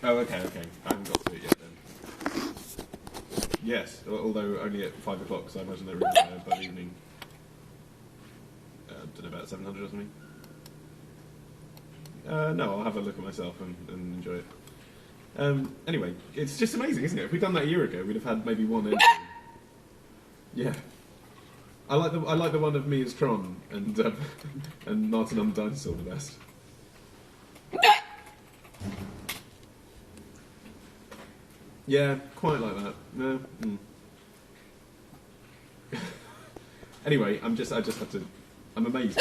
Oh, okay. I haven't got to it yet then. Yes, although only at 5 o'clock, so I imagine they're in there by the evening. I don't know, about 700 or something. No, I'll have a look at myself and enjoy it. Anyway, it's just amazing, isn't it? If we'd done that a year ago, we'd have had maybe one entry. Yeah. I like the one of me as Tron and Martin on the dinosaur the best. Yeah, quite like that. No. Anyway, I just have to. I'm amazed.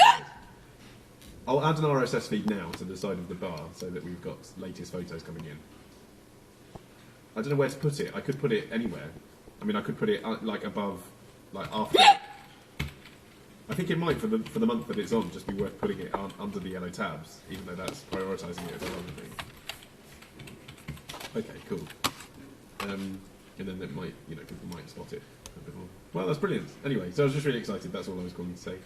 I'll add an RSS feed now to the side of the bar so that we've got latest photos coming in. I don't know where to put it. I could put it anywhere. I mean, I could put it like above, like after. I think it might for the month that it's on just be worth putting it under the yellow tabs, even though that's prioritising it as another thing. Okay, cool. And then it might, people might spot it a bit more. Well, that's brilliant. Anyway, so I was just really excited. That's all I was going to say.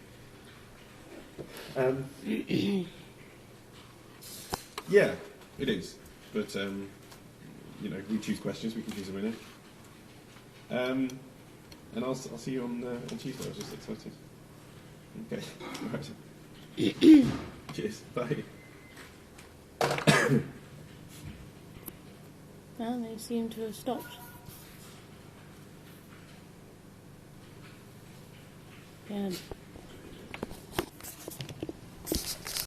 Yeah, it is. But we choose questions. We can choose a winner. And I'll see you on Tuesday. I was just excited. Okay. Right. Cheers. Bye. Well, they seem to have stopped. Yeah.